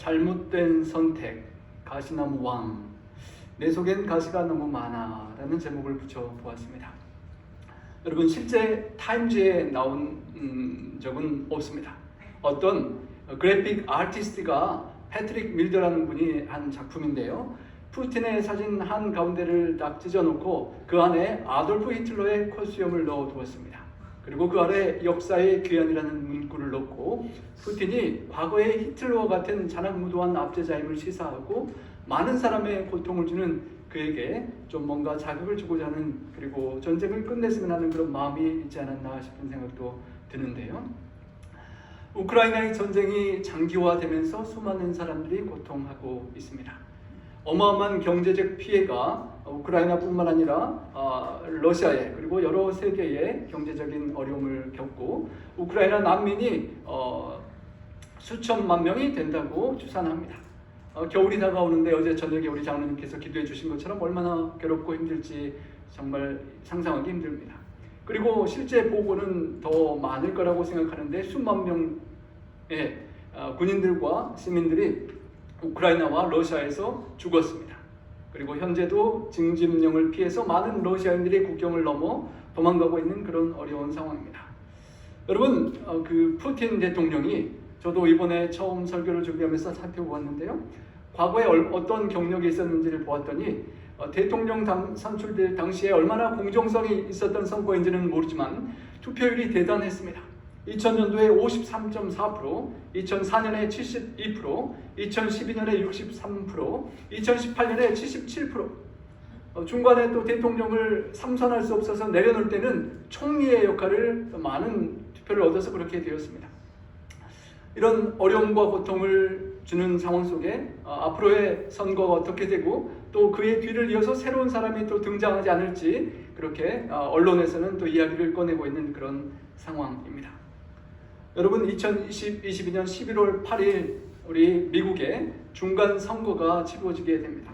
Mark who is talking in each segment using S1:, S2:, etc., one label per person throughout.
S1: 잘못된 선택, 가시나무 왕, 내 속엔 가시가 너무 많아 라는 제목을 붙여보았습니다. 여러분, 실제 타임즈에 나온 적은 없습니다. 어떤 그래픽 아티스트가 패트릭 밀더라는 분이 한 작품인데요, 푸틴의 사진 한 가운데를 딱 찢어놓고 그 안에 아돌프 히틀러의 콜수염을 넣어두었습니다. 그리고 그 아래 역사의 귀환이라는 문구를 넣고 푸틴이 과거의 히틀러와 같은 잔악무도한 압제자임을 시사하고 많은 사람의 고통을 주는 그에게 좀 뭔가 자극을 주고자 하는, 그리고 전쟁을 끝냈으면 하는 그런 마음이 있지 않았나 싶은 생각도 드는데요. 우크라이나의 전쟁이 장기화되면서 수많은 사람들이 고통하고 있습니다. 어마어마한 경제적 피해가 우크라이나뿐만 아니라 러시아에, 그리고 여러 세계의 경제적인 어려움을 겪고 우크라이나 난민이 수천만 명이 된다고 추산합니다. 겨울이 다가오는데 어제 저녁에 우리 장로님께서 기도해 주신 것처럼 얼마나 괴롭고 힘들지 정말 상상하기 힘듭니다. 그리고 실제 보고는 더 많을 거라고 생각하는데 수만 명의 군인들과 시민들이 우크라이나와 러시아에서 죽었습니다. 그리고 현재도 징집령을 피해서 많은 러시아인들이 국경을 넘어 도망가고 있는 그런 어려운 상황입니다. 여러분, 그 푸틴 대통령이, 저도 이번에 처음 설교를 준비하면서 살펴보았는데요, 과거에 어떤 경력이 있었는지를 보았더니 대통령 선출될 당시에 얼마나 공정성이 있었던 선거인지는 모르지만 투표율이 대단했습니다. 2000년도에 53.4%, 2004년에 72%, 2012년에 63%, 2018년에 77%. 중간에 또 대통령을 삼선할 수 없어서 내려놓을 때는 총리의 역할을 많은 투표를 얻어서 그렇게 되었습니다. 이런 어려움과 고통을 주는 상황 속에 앞으로의 선거가 어떻게 되고 또 그의 뒤를 이어서 새로운 사람이 또 등장하지 않을지 그렇게 언론에서는 또 이야기를 꺼내고 있는 그런 상황입니다. 여러분, 2022년 11월 8일 우리 미국의 중간 선거가 치러지게 됩니다.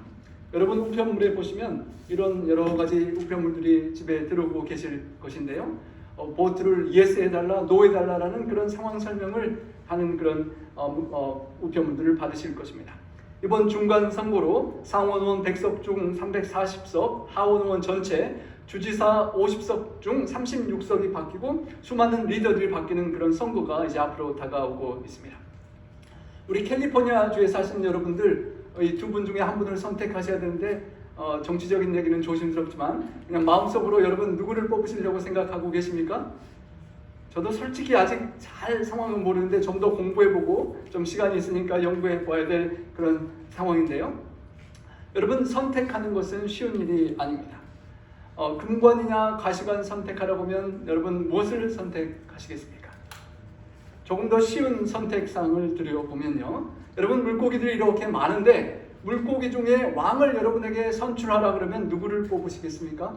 S1: 여러분, 우편물에 보시면 이런 여러 가지 우편물들이 집에 들어오고 계실 것인데요, 보트를 yes 해달라, no 해달라라는 그런 상황 설명을 하는 그런 우편물들을 받으실 것입니다. 이번 중간 선거로 상원의원 100석 중 340석, 하원의원 전체, 주지사 50석 중 36석이 바뀌고 수많은 리더들이 바뀌는 그런 선거가 이제 앞으로 다가오고 있습니다. 우리 캘리포니아주에 사시는 여러분들, 이 두 분 중에 한 분을 선택하셔야 되는데 정치적인 얘기는 조심스럽지만 그냥 마음속으로 여러분 누구를 뽑으시려고 생각하고 계십니까? 저도 솔직히 아직 잘 상황은 모르는데 좀 더 공부해보고 좀 시간이 있으니까 연구해봐야 될 그런 상황인데요. 여러분, 선택하는 것은 쉬운 일이 아닙니다. 금관이냐 가시관 선택하라고 하면 여러분 무엇을 선택하시겠습니까? 조금 더 쉬운 선택사항을 드려보면요, 여러분, 물고기들이 이렇게 많은데 물고기 중에 왕을 여러분에게 선출하라 그러면 누구를 뽑으시겠습니까?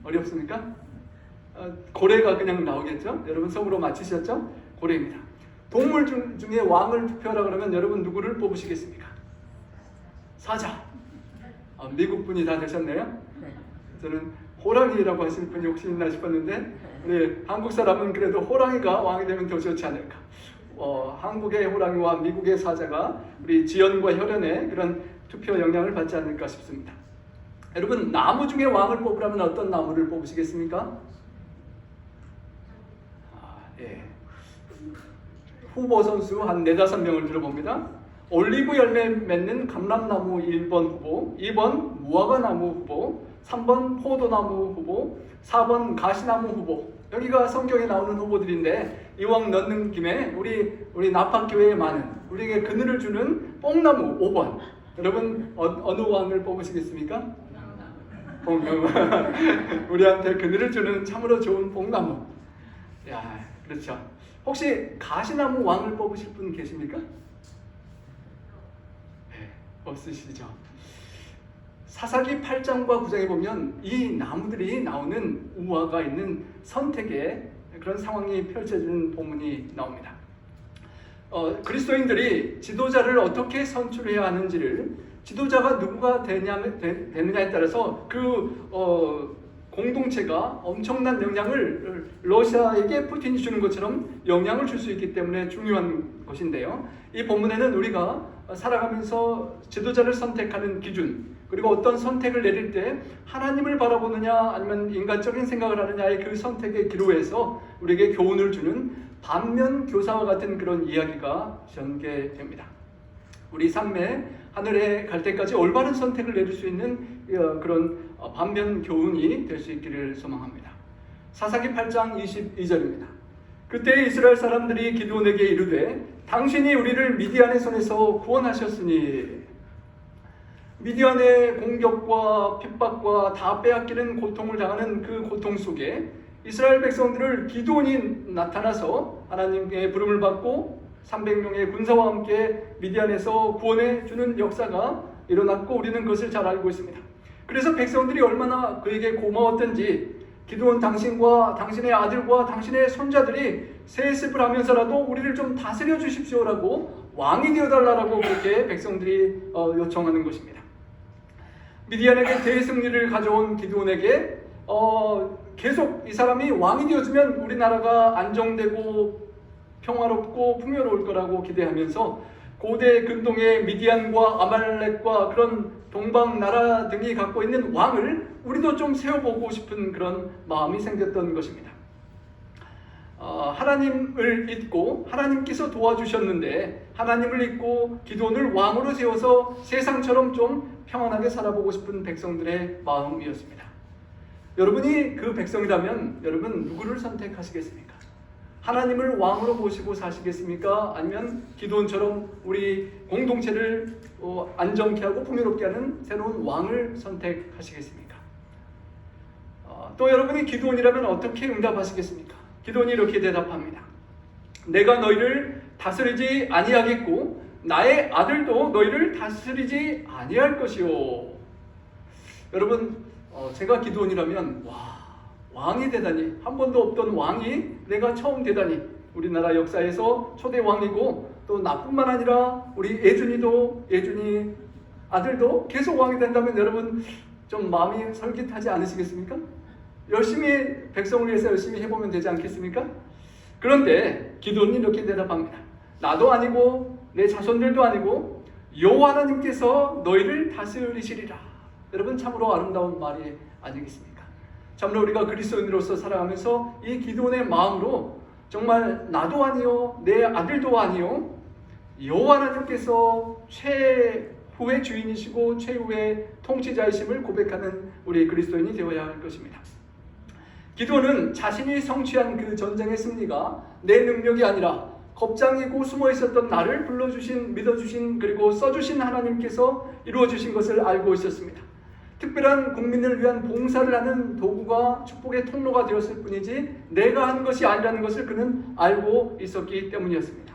S1: 어렵습니까? 고래가 그냥 나오겠죠? 여러분 속으로 맞히셨죠? 고래입니다. 동물 중에 왕을 투표하라 그러면 여러분 누구를 뽑으시겠습니까? 사자. 미국 분이 다 되셨네요. 저는 호랑이라고 하실 분이 혹시 있나 싶었는데 우리 한국 사람은 그래도 호랑이가 왕이 되면 더 좋지 않을까. 한국의 호랑이와 미국의 사자가 우리 지연과 혈연의 그런 투표 영향을 받지 않을까 싶습니다. 여러분, 나무 중에 왕을 뽑으라면 어떤 나무를 뽑으시겠습니까? 예. 후보 선수 한 4-5명을 들어봅니다. 올리브 열매 맺는 감람나무 1번 후보, 2번 무화과나무 후보, 3번 포도나무 후보, 4번 가시나무 후보. 여기가 성경에 나오는 후보들인데 이왕 넣는 김에 우리 나팍교회에 많은 우리에게 그늘을 주는 뽕나무 5번. 여러분, 어느 왕을 뽑으시겠습니까? 뽕나무. 우리한테 그늘을 주는 참으로 좋은 뽕나무. 야, 그렇죠. 혹시 가시나무 왕을 뽑으실 분 계십니까? 네, 없으시죠. 사사기 8장과 9장에 보면 이 나무들이 나오는 우화가 있는 선택의 그런 상황이 펼쳐지는 본문이 나옵니다. 그리스도인들이 지도자를 어떻게 선출해야 하는지를, 지도자가 누구가 되느냐에 따라서 그 공동체가 엄청난 영향을 러시아에게 푸틴이 주는 것처럼 영향을 줄 수 있기 때문에 중요한 것인데요. 이 본문에는 우리가 살아가면서 지도자를 선택하는 기준, 그리고 어떤 선택을 내릴 때 하나님을 바라보느냐 아니면 인간적인 생각을 하느냐의 그 선택의 기로에서 우리에게 교훈을 주는 반면 교사와 같은 그런 이야기가 전개됩니다. 우리 삶에 하늘에 갈 때까지 올바른 선택을 내릴 수 있는 그런 반면 교훈이 될 수 있기를 소망합니다. 사사기 8장 22절입니다. 그때 이스라엘 사람들이 기드온에게 이르되 당신이 우리를 미디안의 손에서 구원하셨으니. 미디안의 공격과 핍박과 다 빼앗기는 고통을 당하는 그 고통 속에 이스라엘 백성들을 기드온이 나타나서 하나님의 부름을 받고 300명의 군사와 함께 미디안에서 구원해 주는 역사가 일어났고 우리는 그것을 잘 알고 있습니다. 그래서 백성들이 얼마나 그에게 고마웠던지 기드온 당신과 당신의 아들과 당신의 손자들이 세습을 하면서라도 우리를 좀 다스려 주십시오라고 왕이 되어달라고 그렇게 백성들이 요청하는 것입니다. 미디안에게 대승리를 가져온 기드온에게 계속 이 사람이 왕이 되어주면 우리나라가 안정되고 평화롭고 풍요로울 거라고 기대하면서 고대 근동의 미디안과 아말렉과 그런 동방 나라 등이 갖고 있는 왕을 우리도 좀 세워보고 싶은 그런 마음이 생겼던 것입니다. 하나님을 잊고 하나님께서 도와주셨는데 하나님을 잊고 기드온을 왕으로 세워서 세상처럼 좀 평안하게 살아보고 싶은 백성들의 마음이었습니다. 여러분이 그 백성이라면 여러분 누구를 선택하시겠습니까? 하나님을 왕으로 모시고 사시겠습니까? 아니면 기드온처럼 우리 공동체를 안정케 하고 풍요롭게 하는 새로운 왕을 선택하시겠습니까? 또 여러분이 기드온이라면 어떻게 응답하시겠습니까? 기드온이 이렇게 대답합니다. 내가 너희를 다스리지 아니하겠고 나의 아들도 너희를 다스리지 아니할 것이요. 여러분 제가 기드온이라면 왕이 되다니, 한 번도 없던 왕이 내가 처음 되다니, 우리나라 역사에서 초대 왕이고 또 나뿐만 아니라 우리 예준이 아들도 계속 왕이 된다면 여러분 좀 마음이 설깃하지 않으시겠습니까? 열심히 백성을 위해서 열심히 해보면 되지 않겠습니까? 그런데 기드온이 이렇게 대답합니다. 나도 아니고 내 자손들도 아니고 여호와 하나님께서 너희를 다스리시리라. 여러분 참으로 아름다운 말이 아니겠습니까? 참으로 우리가 그리스도인으로서 살아가면서 이 기드온의 마음으로 정말 나도 아니요 내 아들도 아니요 여호와 하나님께서 최후의 주인이시고 최후의 통치자이심을 고백하는 우리 그리스도인이 되어야 할 것입니다. 기드온은 자신이 성취한 그 전쟁의 승리가 내 능력이 아니라 겁장이고 숨어 있었던 나를 불러주신, 믿어주신, 그리고 써주신 하나님께서 이루어주신 것을 알고 있었습니다. 특별한 국민을 위한 봉사를 하는 도구가 축복의 통로가 되었을 뿐이지 내가 한 것이 아니라는 것을 그는 알고 있었기 때문이었습니다.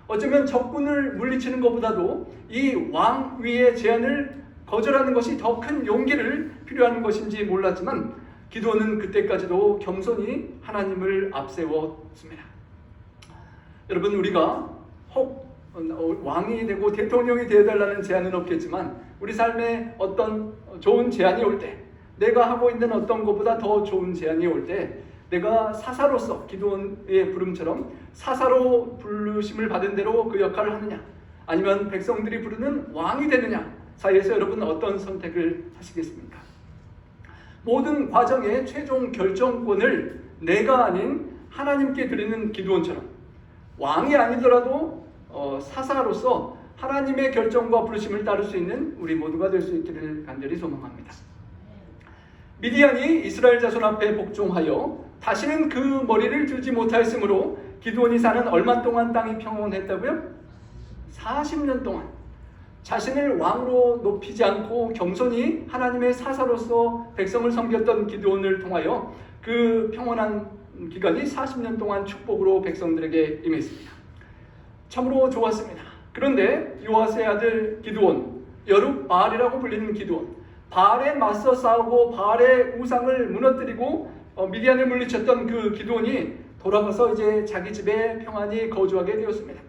S1: 어쩌면 적군을 물리치는 것보다도 이 왕위의 제안을 거절하는 것이 더 큰 용기를 필요한 것인지 몰랐지만 기드온은 그때까지도 겸손히 하나님을 앞세웠습니다. 여러분 우리가 혹 왕이 되고 대통령이 되어달라는 제안은 없겠지만 우리 삶에 어떤 좋은 제안이 올 때, 내가 하고 있는 어떤 것보다 더 좋은 제안이 올 때 내가 사사로서 기드온의 부름처럼 사사로 부르심을 받은 대로 그 역할을 하느냐, 아니면 백성들이 부르는 왕이 되느냐 사이에서 여러분 어떤 선택을 하시겠습니까? 모든 과정의 최종 결정권을 내가 아닌 하나님께 드리는 기드온처럼 왕이 아니더라도 사사로서 하나님의 결정과 부르심을 따를 수 있는 우리 모두가 될 수 있기를 간절히 소망합니다. 미디안이 이스라엘 자손 앞에 복종하여 다시는 그 머리를 들지 못하였으므로 기드온이 사는 얼마 동안 땅이 평온했다고요? 40년 동안 자신을 왕으로 높이지 않고 겸손히 하나님의 사사로서 백성을 섬겼던 기드온을 통하여 그 평온한 기간이 40년 동안 축복으로 백성들에게 임했습니다. 참으로 좋았습니다. 그런데 요아스의 아들 기드온, 여룹바알이라고 불리는 기드온, 바알에 맞서 싸우고 바알의 우상을 무너뜨리고 미디안을 물리쳤던 그 기드온이 돌아가서 이제 자기 집에 평안히 거주하게 되었습니다.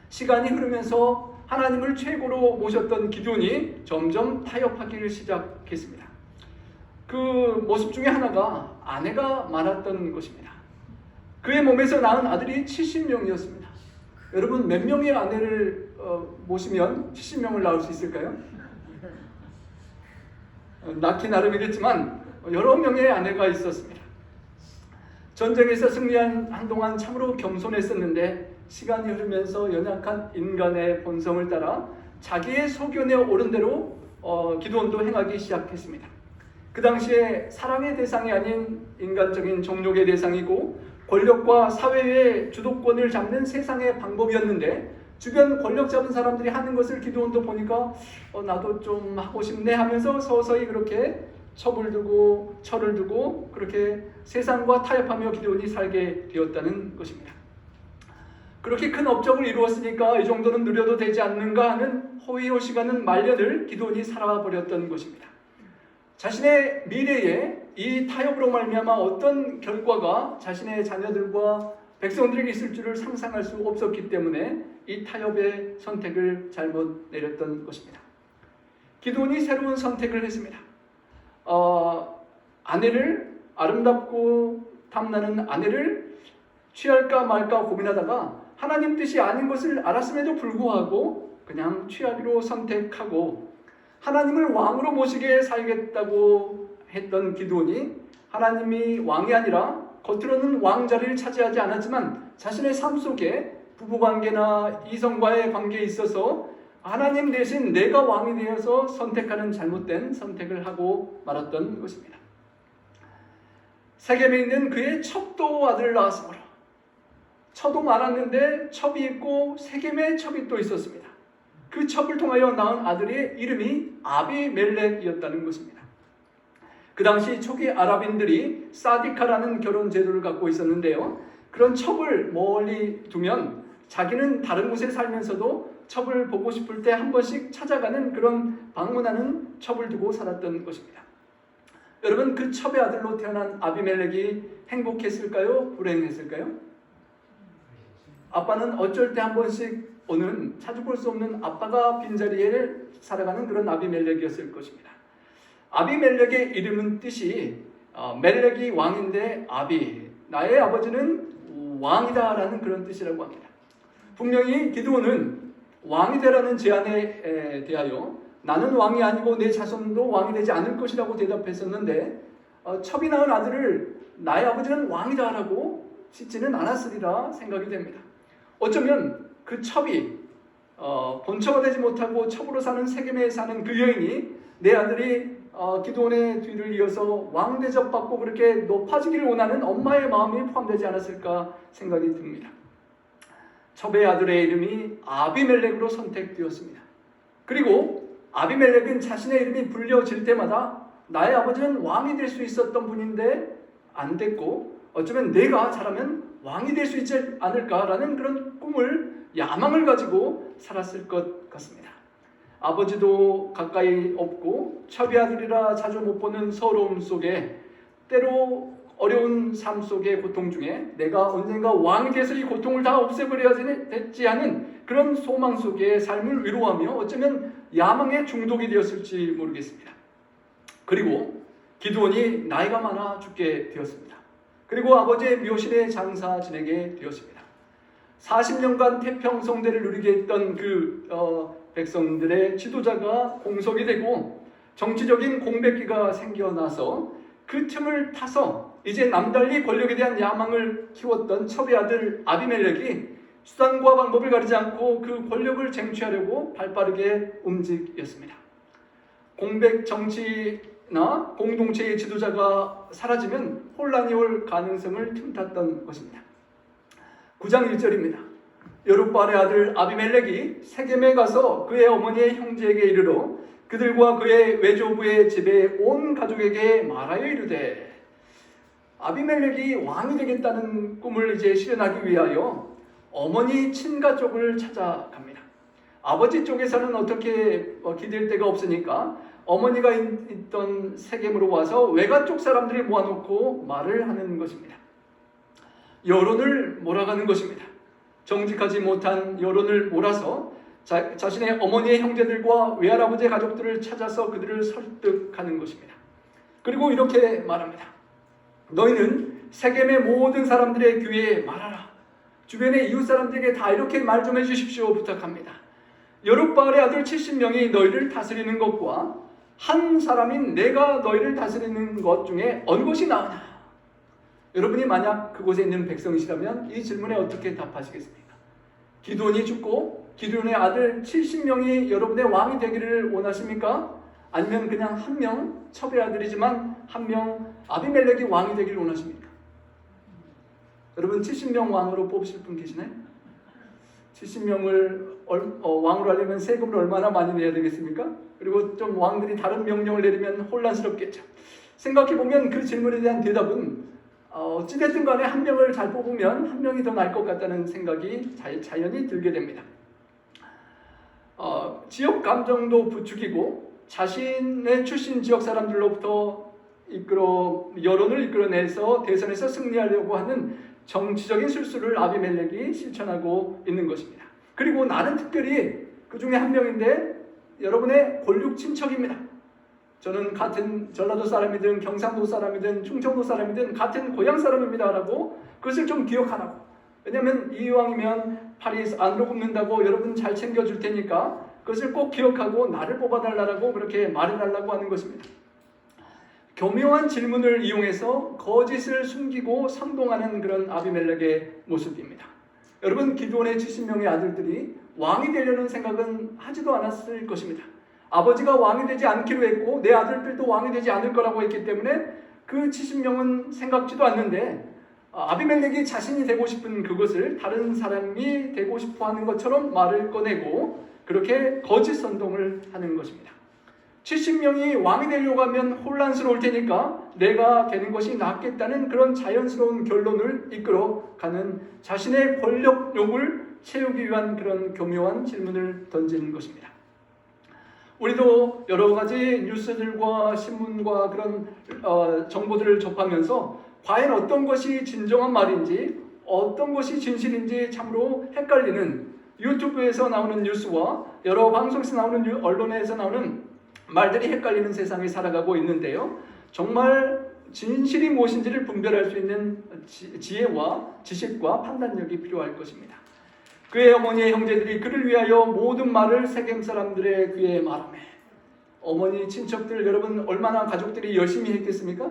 S1: 시간이 흐르면서 하나님을 최고로 모셨던 기드온이 점점 타협하기를 시작했습니다. 그 모습 중에 하나가 아내가 많았던 것입니다. 그의 몸에서 낳은 아들이 70명이었습니다. 여러분 몇 명의 아내를 모시면 70명을 낳을 수 있을까요? 낳기 나름이겠지만 여러 명의 아내가 있었습니다. 전쟁에서 승리한 한동안 참으로 겸손했었는데 시간이 흐르면서 연약한 인간의 본성을 따라 자기의 소견에 오른 대로 기드온도 행하기 시작했습니다. 그 당시에 사랑의 대상이 아닌 인간적인 정욕의 대상이고 권력과 사회의 주도권을 잡는 세상의 방법이었는데 주변 권력 잡은 사람들이 하는 것을 기드온도 보니까 나도 좀 하고 싶네 하면서 서서히 그렇게 첩을 두고 철을 두고 그렇게 세상과 타협하며 기드온이 살게 되었다는 것입니다. 그렇게 큰 업적을 이루었으니까 이 정도는 누려도 되지 않는가 하는 호의호식하는 말년을 기드온이 살아버렸던 것입니다. 자신의 미래에 이 타협으로 말미암아 어떤 결과가 자신의 자녀들과 백성들에게 있을 줄을 상상할 수 없었기 때문에 이 타협의 선택을 잘못 내렸던 것입니다. 기드온이 새로운 선택을 했습니다. 아내를 아름답고 탐나는 아내를 취할까 말까 고민하다가 하나님 뜻이 아닌 것을 알았음에도 불구하고 그냥 취하기로 선택하고 하나님을 왕으로 모시게 살겠다고 했던 기드온이 하나님이 왕이 아니라 겉으로는 왕 자리를 차지하지 않았지만 자신의 삶 속에 부부관계나 이성과의 관계에 있어서 하나님 대신 내가 왕이 되어서 선택하는 잘못된 선택을 하고 말았던 것입니다. 세겜에 있는 그의 첩도 아들을 낳았으므로 첩도 많았는데 첩이 있고 세겜에 첩이 또 있었습니다. 그 첩을 통하여 낳은 아들의 이름이 아비멜렉이었다는 것입니다. 그 당시 초기 아랍인들이 사디카라는 결혼 제도를 갖고 있었는데요. 그런 첩을 멀리 두면 자기는 다른 곳에 살면서도 첩을 보고 싶을 때 한 번씩 찾아가는 그런 방문하는 첩을 두고 살았던 것입니다. 여러분 그 첩의 아들로 태어난 아비멜렉이 행복했을까요? 불행했을까요? 아빠는 어쩔 때 한 번씩 오는 찾아볼 수 없는 아빠가 빈자리에 살아가는 그런 아비멜렉이었을 것입니다. 아비멜렉의 이름은 뜻이 멜렉이 왕인데 아비, 나의 아버지는 왕이다라는 그런 뜻이라고 합니다. 분명히 기드온은 왕이 되라는 제안에 대하여 나는 왕이 아니고 내 자손도 왕이 되지 않을 것이라고 대답했었는데 첩이 낳은 아들을 나의 아버지는 왕이다라고 짓지는 않았으리라 생각이 됩니다. 어쩌면 그 첩이 본처가 되지 못하고 첩으로 사는 세겜에 사는 그 여인이 내 아들이 기드온의 뒤를 이어서 왕 대접받고 그렇게 높아지기를 원하는 엄마의 마음이 포함되지 않았을까 생각이 듭니다. 첩의 아들의 이름이 아비멜렉으로 선택되었습니다. 그리고 아비멜렉은 자신의 이름이 불려질 때마다 나의 아버지는 왕이 될 수 있었던 분인데 안 됐고 어쩌면 내가 잘하면 왕이 될 수 있지 않을까라는 그런 꿈을 야망을 가지고 살았을 것 같습니다. 아버지도 가까이 없고 첩의 아들이라 자주 못 보는 서러움 속에 때로 어려운 삶 속의 고통 중에 내가 언젠가 왕이 돼서 이 고통을 다 없애버려야 되지 않은 그런 소망 속에 삶을 위로하며 어쩌면 야망에 중독이 되었을지 모르겠습니다. 그리고 기드온이 나이가 많아 죽게 되었습니다. 그리고 아버지의 묘실에 장사 지내게 되었습니다. 40년간 태평성대를 누리게 했던 그 백성들의 지도자가 공석이 되고 정치적인 공백기가 생겨나서 그 틈을 타서 이제 남달리 권력에 대한 야망을 키웠던 첩의 아들 아비멜렉이 수단과 방법을 가리지 않고 그 권력을 쟁취하려고 발빠르게 움직였습니다. 공백 정치나 공동체의 지도자가 사라지면 혼란이 올 가능성을 틈탔던 것입니다. 9장 1절입니다. 여룹바알의 아들 아비멜렉이 세겜에 가서 그의 어머니의 형제에게 이르러 그들과 그의 외조부의 집에 온 가족에게 말하여 이르되, 아비멜렉이 왕이 되겠다는 꿈을 이제 실현하기 위하여 어머니 친가 쪽을 찾아갑니다. 아버지 쪽에서는 어떻게 기댈 데가 없으니까 어머니가 있던 세겜으로 와서 외가 쪽 사람들을 모아놓고 말을 하는 것입니다. 여론을 몰아가는 것입니다. 정직하지 못한 여론을 몰아서 자신의 어머니의 형제들과 외할아버지의 가족들을 찾아서 그들을 설득하는 것입니다. 그리고 이렇게 말합니다. 너희는 세겜의 모든 사람들의 귀에 말하라. 주변의 이웃 사람들에게 다 이렇게 말 좀 해주십시오 부탁합니다. 여룹바알의 아들 70명이 너희를 다스리는 것과 한 사람인 내가 너희를 다스리는 것 중에 어느 것이 나으냐? 여러분이 만약 그곳에 있는 백성이시라면 이 질문에 어떻게 답하시겠습니까? 기드온이 죽고 기드온의 아들 70명이 여러분의 왕이 되기를 원하십니까? 아니면 그냥 한 명 첩의 아들이지만 한 명 아비멜렉이 왕이 되기를 원하십니까? 여러분 70명 왕으로 뽑으실 분 계시나요? 70명을 왕으로 하려면 세금을 얼마나 많이 내야 되겠습니까? 그리고 좀 왕들이 다른 명령을 내리면 혼란스럽겠죠. 생각해보면 그 질문에 대한 대답은 어찌됐든 간에 한 명을 잘 뽑으면 한 명이 더 나을 것 같다는 생각이 자연히 들게 됩니다. 지역 감정도 부추기고 자신의 출신 지역 사람들로부터 여론을 이끌어내서 대선에서 승리하려고 하는 정치적인 술수를 아비멜렉이 실천하고 있는 것입니다. 그리고 나는 특별히 그 중에 한 명인데 여러분의 골육 친척입니다. 저는 같은 전라도 사람이든 경상도 사람이든 충청도 사람이든 같은 고향 사람입니다 라고 그것을 좀 기억하라고. 왜냐하면 이왕이면 팔이 안으로 굽는다고 여러분 잘 챙겨줄 테니까 그것을 꼭 기억하고 나를 뽑아달라고 그렇게 말해달라고 하는 것입니다. 교묘한 질문을 이용해서 거짓을 숨기고 선동하는 그런 아비멜렉의 모습입니다. 여러분 기드온의 70명의 아들들이 왕이 되려는 생각은 하지도 않았을 것입니다. 아버지가 왕이 되지 않기로 했고 내 아들들도 왕이 되지 않을 거라고 했기 때문에 그 70명은 생각지도 않는데 아비멜렉이 자신이 되고 싶은 그것을 다른 사람이 되고 싶어 하는 것처럼 말을 꺼내고 그렇게 거짓 선동을 하는 것입니다. 70명이 왕이 되려고 하면 혼란스러울 테니까 내가 되는 것이 낫겠다는 그런 자연스러운 결론을 이끌어가는 자신의 권력욕을 채우기 위한 그런 교묘한 질문을 던지는 것입니다. 우리도 여러 가지 뉴스들과 신문과 그런 정보들을 접하면서 과연 어떤 것이 진정한 말인지 어떤 것이 진실인지 참으로 헷갈리는 유튜브에서 나오는 뉴스와 여러 방송에서 나오는 언론에서 나오는 말들이 헷갈리는 세상에 살아가고 있는데요. 정말 진실이 무엇인지를 분별할 수 있는 지혜와 지식과 판단력이 필요할 것입니다. 그의 어머니의 형제들이 그를 위하여 모든 말을 세겜 사람들의 귀에 말하매. 어머니 친척들 여러분 얼마나 가족들이 열심히 했겠습니까?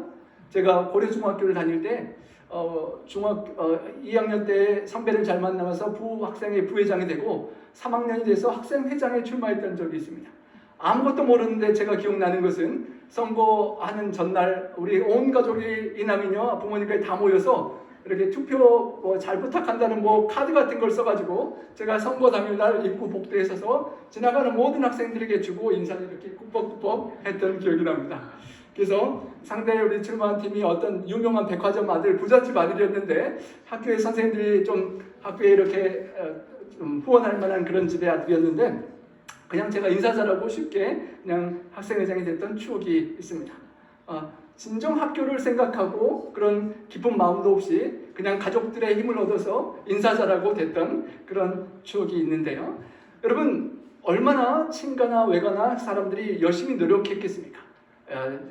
S1: 제가 고려중학교를 다닐 때 2학년 때 선배를 잘 만나서 부학생회 부회장이 되고 3학년이 돼서 학생회장에 출마했던 적이 있습니다. 아무것도 모르는데 제가 기억나는 것은 선거하는 전날 우리 온 가족이 이남이녀 부모님까지 다 모여서 이렇게 투표 잘 부탁한다는 카드 같은 걸 써가지고 제가 선거 당일날 입구 복도에 서서 지나가는 모든 학생들에게 주고 인사를 이렇게 꾸벅꾸벅 했던 기억이 납니다. 그래서 상대 우리 출마한 팀이 어떤 유명한 백화점 아들 부잣집 아들이었는데 학교의 선생님들이 좀 학교에 이렇게 좀 후원할 만한 그런 집의 아들이었는데 그냥 제가 인사 잘하고 쉽게 그냥 학생회장이 됐던 추억이 있습니다. 진정 학교를 생각하고 그런 깊은 마음도 없이 그냥 가족들의 힘을 얻어서 인사 잘하고 됐던 그런 추억이 있는데요. 여러분 얼마나 친가나 외가나 사람들이 열심히 노력했겠습니까?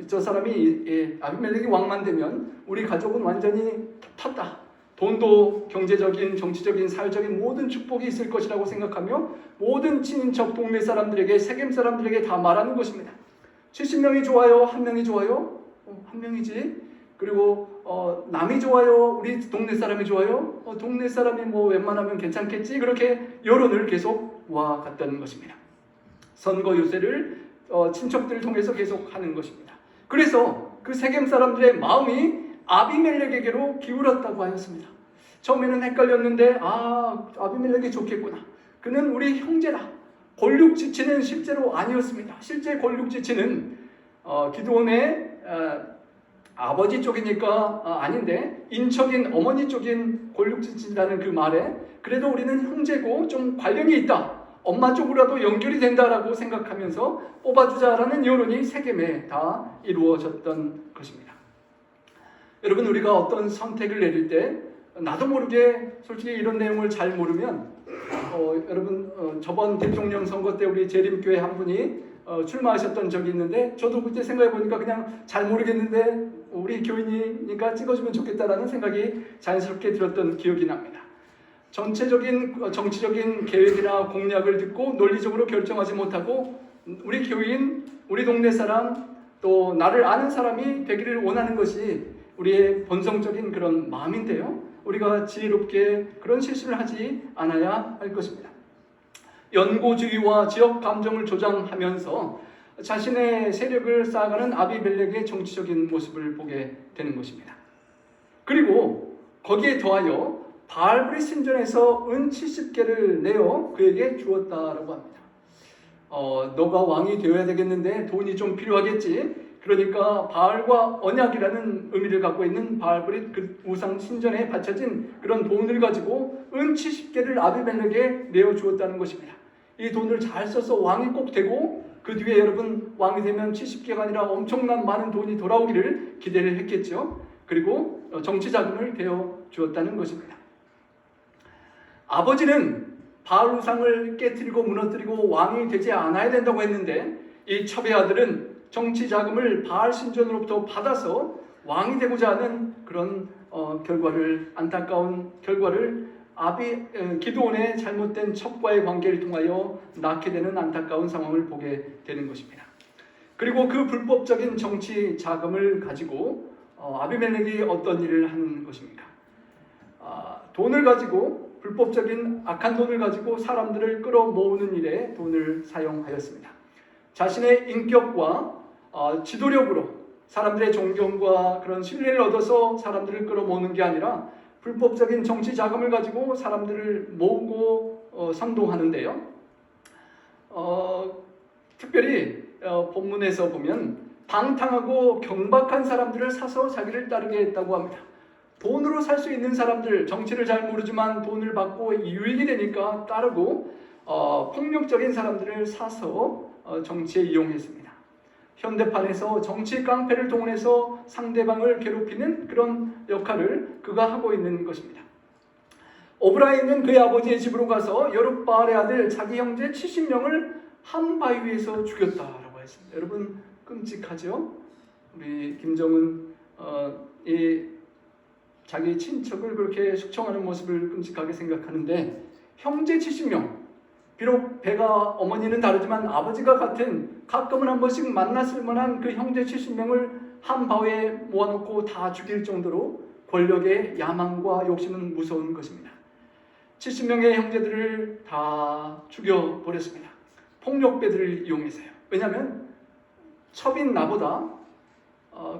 S1: 저 사람이 아비멜렉이 왕만 되면 우리 가족은 완전히 탔다. 돈도 경제적인, 정치적인, 사회적인 모든 축복이 있을 것이라고 생각하며 모든 친인척 동네 사람들에게 세겜 사람들에게 다 말하는 것입니다. 70명이 좋아요? 한 명이 좋아요? 한 명이지. 그리고 남이 좋아요? 우리 동네 사람이 좋아요? 동네 사람이 웬만하면 괜찮겠지? 그렇게 여론을 계속 모아갔다는 것입니다. 선거 유세를 친척들을 통해서 계속 하는 것입니다. 그래서 그 세겜 사람들의 마음이 아비멜렉에게로 기울었다고 하였습니다. 처음에는 헷갈렸는데 아비멜렉이 좋겠구나. 그는 우리 형제다. 권력지치는 실제로 아니었습니다. 실제 권력지치는 기드온의 아버지 쪽이니까 아닌데 인척인 어머니 쪽인 권력지치라는 그 말에 그래도 우리는 형제고 좀 관련이 있다. 엄마 쪽으로라도 연결이 된다라고 생각하면서 뽑아주자라는 여론이 세겜에 다 이루어졌던 것입니다. 여러분 우리가 어떤 선택을 내릴 때 나도 모르게 솔직히 이런 내용을 잘 모르면 여러분 저번 대통령 선거 때 우리 재림교회 한 분이 출마하셨던 적이 있는데 저도 그때 생각해 보니까 그냥 잘 모르겠는데 우리 교인이니까 찍어주면 좋겠다라는 생각이 자연스럽게 들었던 기억이 납니다. 전체적인 정치적인 계획이나 공약을 듣고 논리적으로 결정하지 못하고 우리 교인, 우리 동네 사람, 또 나를 아는 사람이 되기를 원하는 것이 우리의 본성적인 그런 마음인데요. 우리가 지혜롭게 그런 실수를 하지 않아야 할 것입니다. 연고주의와 지역 감정을 조장하면서 자신의 세력을 쌓아가는 아비멜렉의 정치적인 모습을 보게 되는 것입니다. 그리고 거기에 더하여 바알브리 신전에서 은 70개를 내어 그에게 주었다라고 합니다. 너가 왕이 되어야 되겠는데 돈이 좀 필요하겠지. 그러니까 바알과 언약이라는 의미를 갖고 있는 바알브리 그 우상 신전에 바쳐진 그런 돈을 가지고 은 70개를 아비멜렉에게 내어 주었다는 것입니다. 이 돈을 잘 써서 왕이 꼭 되고 그 뒤에 여러분 왕이 되면 70개가 아니라 엄청난 많은 돈이 돌아오기를 기대를 했겠죠. 그리고 정치 자금을 대어 주었다는 것입니다. 아버지는 바알 우상을 깨뜨리고 무너뜨리고 왕이 되지 않아야 된다고 했는데 이 첩의 아들은 정치 자금을 바알 신전으로부터 받아서 왕이 되고자 하는 그런 안타까운 결과를 기드온의 잘못된 첩과의 관계를 통하여 낳게 되는 안타까운 상황을 보게 되는 것입니다. 그리고 그 불법적인 정치 자금을 가지고 아비멜렉이 어떤 일을 하는 것입니까? 돈을 가지고 불법적인 악한 돈을 가지고 사람들을 끌어모으는 일에 돈을 사용하였습니다. 자신의 인격과 지도력으로 사람들의 존경과 그런 신뢰를 얻어서 사람들을 끌어모으는 게 아니라 불법적인 정치 자금을 가지고 사람들을 모으고 선동하는데요. 특별히 본문에서 보면 방탕하고 경박한 사람들을 사서 자기를 따르게 했다고 합니다. 돈으로 살 수 있는 사람들, 정치를 잘 모르지만 돈을 받고 유익이 되니까 따르고 폭력적인 사람들을 사서 정치에 이용했습니다. 현대판에서 정치 깡패를 동원해서 상대방을 괴롭히는 그런 역할을 그가 하고 있는 것입니다. 오브라인은 그의 아버지의 집으로 가서 여룻바알의 아들 자기 형제 70명을 한 바위 위에서 죽였다라고 했습니다. 여러분 끔찍하죠? 우리 김정은 자기 친척을 그렇게 숙청하는 모습을 끔찍하게 생각하는데 형제 70명, 비록 배가 어머니는 다르지만 아버지가 같은 가끔은 한 번씩 만났을 만한 그 형제 70명을 한 바위에 모아놓고 다 죽일 정도로 권력의 야망과 욕심은 무서운 것입니다. 70명의 형제들을 다 죽여버렸습니다. 폭력배들을 이용해서요. 왜냐하면 첩인 나보다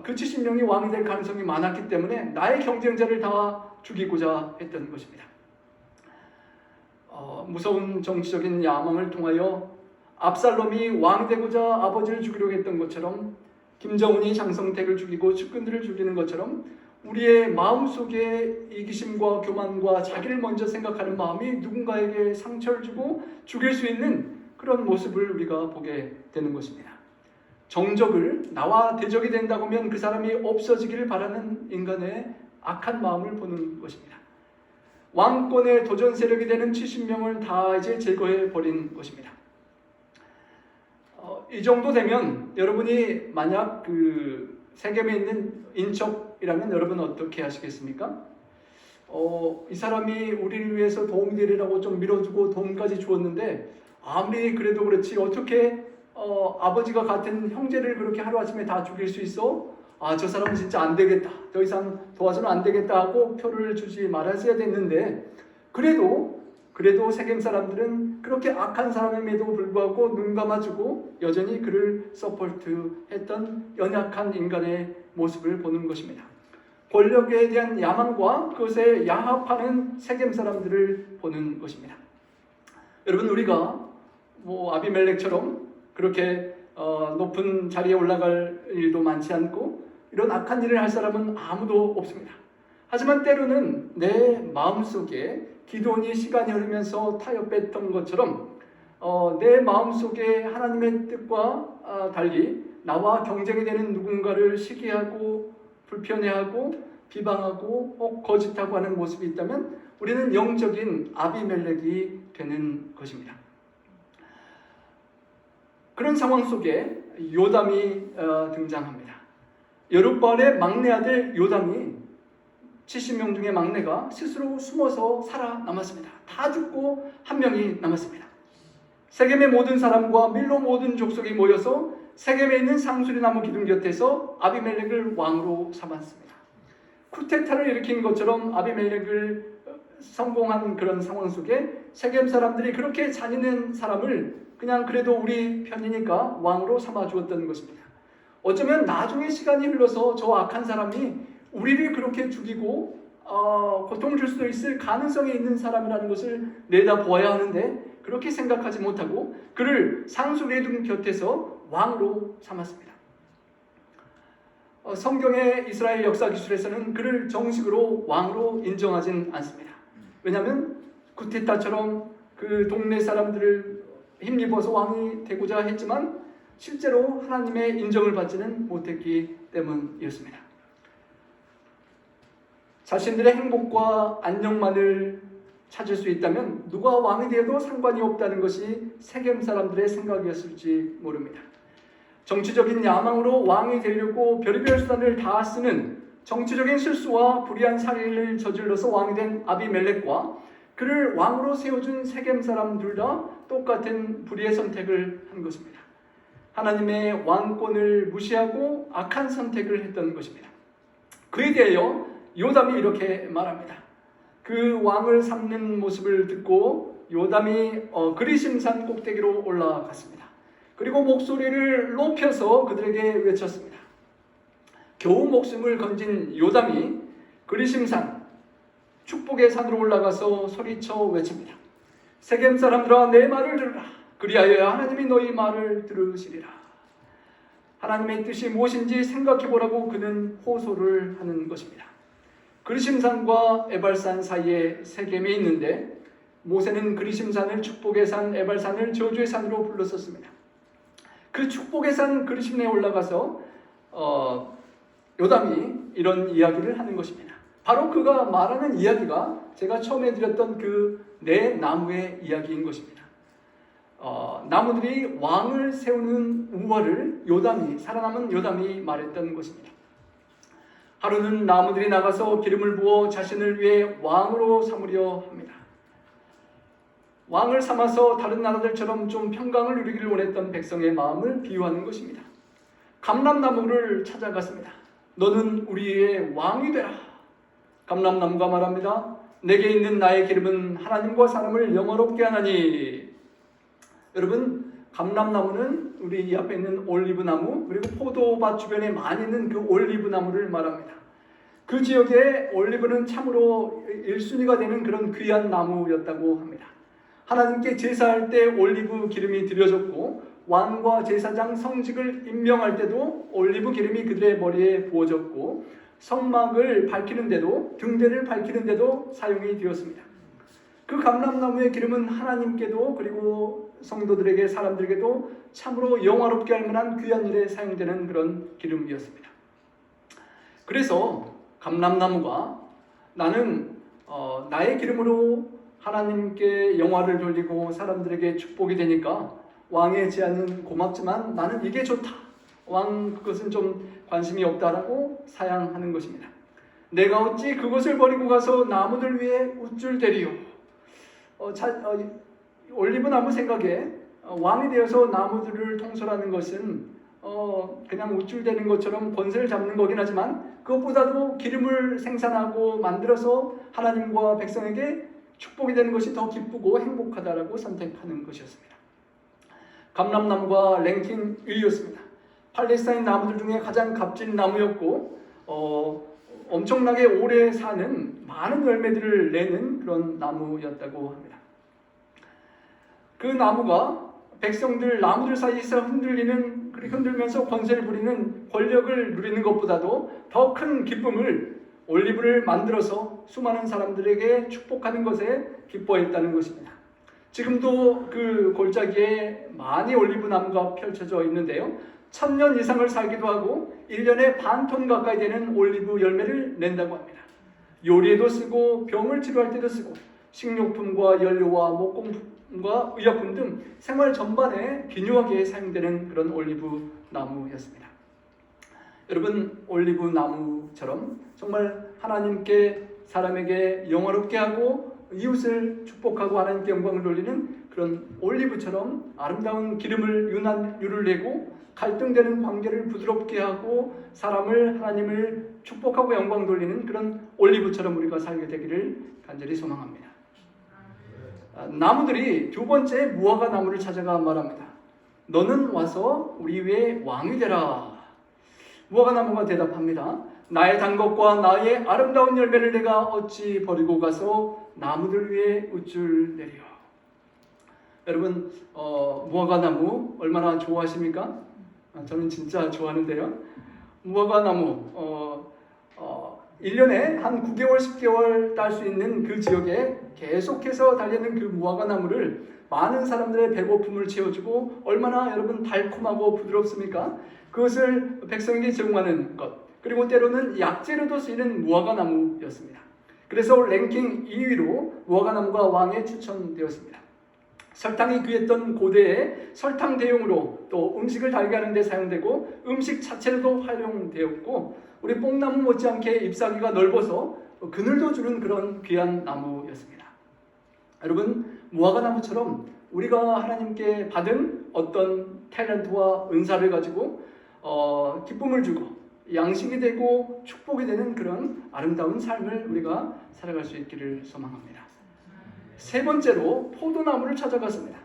S1: 그 70명이 왕이 될 가능성이 많았기 때문에 나의 경쟁자를 다 죽이고자 했던 것입니다. 무서운 정치적인 야망을 통하여 압살롬이 왕이 되고자 아버지를 죽이려고 했던 것처럼 김정은이 장성택을 죽이고 측근들을 죽이는 것처럼 우리의 마음속에 이기심과 교만과 자기를 먼저 생각하는 마음이 누군가에게 상처를 주고 죽일 수 있는 그런 모습을 우리가 보게 되는 것입니다. 정적을 나와 대적이 된다고 하면 그 사람이 없어지기를 바라는 인간의 악한 마음을 보는 것입니다. 왕권의 도전 세력이 되는 70명을 다 이제 제거해 버린 것입니다. 이 정도 되면 여러분이 만약 그 세겜에 있는 인척이라면 여러분 어떻게 하시겠습니까? 이 사람이 우리를 위해서 도움이 되리라고 좀 밀어주고 돈까지 주었는데 아무리 그래도 그렇지 어떻게 아버지가 같은 형제를 그렇게 하루아침에 다 죽일 수 있어? 저 사람은 진짜 안 되겠다. 더 이상 도와서는 안 되겠다 하고 표를 주지 말았어야 됐는데 그래도 세겜 사람들은 그렇게 악한 사람임에도 불구하고 눈 감아주고 여전히 그를 서포트했던 연약한 인간의 모습을 보는 것입니다. 권력에 대한 야망과 그것에 야합하는 세겜 사람들을 보는 것입니다. 여러분 우리가 아비멜렉처럼 그렇게 높은 자리에 올라갈 일도 많지 않고 이런 악한 일을 할 사람은 아무도 없습니다. 하지만 때로는 내 마음속에 기도원이 시간이 흐르면서 타협했던 것처럼 내 마음속에 하나님의 뜻과 달리 나와 경쟁이 되는 누군가를 시기하고 불편해하고 비방하고 혹 거짓하고 하는 모습이 있다면 우리는 영적인 아비멜렉이 되는 것입니다. 그런 상황 속에 요담이 등장합니다. 여룹바알의 막내 아들 요담이 70명 중에 막내가 스스로 숨어서 살아남았습니다. 다 죽고 한 명이 남았습니다. 세겜의 모든 사람과 밀로 모든 족속이 모여서 세겜에 있는 상수리나무 기둥 곁에서 아비멜렉을 왕으로 삼았습니다. 쿠데타를 일으킨 것처럼 아비멜렉을 성공한 그런 상황 속에 세겜 사람들이 그렇게 잔인한 사람을 그냥 그래도 우리 편이니까 왕으로 삼아 주었던 것입니다. 어쩌면 나중에 시간이 흘러서 저 악한 사람이 우리를 그렇게 죽이고 고통을 줄 수도 있을 가능성이 있는 사람이라는 것을 내다보아야 하는데 그렇게 생각하지 못하고 그를 상수리둥 곁에서 왕으로 삼았습니다. 성경의 이스라엘 역사 기술에서는 그를 정식으로 왕으로 인정하진 않습니다. 왜냐하면 쿠데타처럼 그 동네 사람들을 힘입어서 왕이 되고자 했지만 실제로 하나님의 인정을 받지는 못했기 때문이었습니다. 자신들의 행복과 안녕만을 찾을 수 있다면 누가 왕이 되어도 상관이 없다는 것이 세겜 사람들의 생각이었을지 모릅니다. 정치적인 야망으로 왕이 되려고 별의별 수단을 다 쓰는 정치적인 실수와 불의한 살인을 저질러서 왕이 된 아비멜렉과 그를 왕으로 세워준 세겜 사람 둘 다 똑같은 불의의 선택을 한 것입니다. 하나님의 왕권을 무시하고 악한 선택을 했던 것입니다. 그에 대하여 요담이 이렇게 말합니다. 그 왕을 삼는 모습을 듣고 요담이 그리심산 꼭대기로 올라갔습니다. 그리고 목소리를 높여서 그들에게 외쳤습니다. 겨우 목숨을 건진 요담이 그리심산 축복의 산으로 올라가서 소리쳐 외칩니다. 세겜 사람들아 내 말을 들으라. 그리하여 하나님이 너희 말을 들으시리라. 하나님의 뜻이 무엇인지 생각해보라고 그는 호소를 하는 것입니다. 그리심산과 에발산 사이에 세겜이 있는데 모세는 그리심산을 축복의 산, 에발산을 저주의 산으로 불렀었습니다. 그 축복의 산 그리심에 올라가서 요담이 이런 이야기를 하는 것입니다. 바로 그가 말하는 이야기가 제가 처음에 드렸던 그 네 나무의 이야기인 것입니다. 나무들이 왕을 세우는 우화를 살아남은 요담이 말했던 것입니다. 하루는 나무들이 나가서 기름을 부어 자신을 위해 왕으로 삼으려 합니다. 왕을 삼아서 다른 나라들처럼 좀 평강을 누리기를 원했던 백성의 마음을 비유하는 것입니다. 감람나무를 찾아갔습니다. 너는 우리의 왕이 되라. 감람나무가 말합니다. 내게 있는 나의 기름은 하나님과 사람을 영화롭게 하나니. 여러분, 감람나무는 우리 이 앞에 있는 올리브나무 그리고 포도밭 주변에 많이 있는 그 올리브나무를 말합니다. 그 지역에 올리브는 참으로 1순위가 되는 그런 귀한 나무였다고 합니다. 하나님께 제사할 때 올리브 기름이 드려졌고 왕과 제사장 성직을 임명할 때도 올리브 기름이 그들의 머리에 부어졌고 성막을 밝히는데도 등대를 밝히는데도 사용이 되었습니다. 그 감람나무의 기름은 하나님께도 그리고 성도들에게 사람들에게도 참으로 영화롭게 할 만한 귀한 일에 사용되는 그런 기름이었습니다. 그래서 감람나무가 나는 나의 기름으로 하나님께 영화를 돌리고 사람들에게 축복이 되니까 왕의 제안은 고맙지만 나는 이게 좋다. 왕 그것은 좀 관심이 없다라고 사양하는 것입니다. 내가 어찌 그것을 버리고 가서 나무들 위에 우쭐대리요. 올리브 나무 생각에 왕이 되어서 나무들을 통솔하는 것은 그냥 우쭐대는 것처럼 권세를 잡는 거긴 하지만 그것보다도 기름을 생산하고 만들어서 하나님과 백성에게 축복이 되는 것이 더 기쁘고 행복하다라고 선택하는 것이었습니다. 감람나무가 랭킹 1위였습니다. 팔레스타인 나무들 중에 가장 값진 나무였고 엄청나게 오래 사는 많은 열매들을 내는 그런 나무였다고 합니다. 그 나무가 나무들 사이에서 흔들면서 권세를 부리는 권력을 누리는 것보다도 더 큰 기쁨을 올리브를 만들어서 수많은 사람들에게 축복하는 것에 기뻐했다는 것입니다. 지금도 그 골짜기에 많이 올리브 나무가 펼쳐져 있는데요. 1000년 이상을 살기도 하고 1년에 반 톤 가까이 되는 올리브 열매를 낸다고 합니다. 요리에도 쓰고 병을 치료할 때도 쓰고 식료품과 연료와 목공품과 의약품 등 생활 전반에 기묘하게 사용되는 그런 올리브 나무였습니다. 여러분, 올리브 나무처럼 정말 하나님께 사람에게 영화롭게 하고 이웃을 축복하고 하나님께 영광을 돌리는 그런 올리브처럼 아름다운 기름을 윤을 내고 갈등되는 관계를 부드럽게 하고 사람을 하나님을 축복하고 영광 돌리는 그런 올리브처럼 우리가 살게 되기를 간절히 소망합니다. 나무들이 두 번째 무화과 나무를 찾아가 말합니다. 너는 와서 우리 위에 왕이 되라. 무화과 나무가 대답합니다. 나의 단 것과 나의 아름다운 열매를 내가 어찌 버리고 가서 나무들 위에 우쭐 내리요. 여러분, 무화과 나무 얼마나 좋아하십니까? 저는 진짜 좋아하는데요. 무화과 나무 1년에 한 9개월, 10개월 딸 수 있는 그 지역에 계속해서 달리는 그 무화과 나무를 많은 사람들의 배고픔을 채워주고 얼마나 여러분 달콤하고 부드럽습니까? 그것을 백성에게 제공하는 것, 그리고 때로는 약재로도 쓰이는 무화과 나무였습니다. 그래서 랭킹 2위로 무화과 나무가 왕에 추천되었습니다. 설탕이 귀했던 고대에 설탕 대용으로 또 음식을 달게 하는 데 사용되고 음식 자체로도 활용되었고 우리 뽕나무 못지않게 잎사귀가 넓어서 그늘도 주는 그런 귀한 나무였습니다. 여러분, 무화과 나무처럼 우리가 하나님께 받은 어떤 탤런트와 은사를 가지고 기쁨을 주고 양식이 되고 축복이 되는 그런 아름다운 삶을 우리가 살아갈 수 있기를 소망합니다. 세 번째로 포도나무를 찾아갔습니다.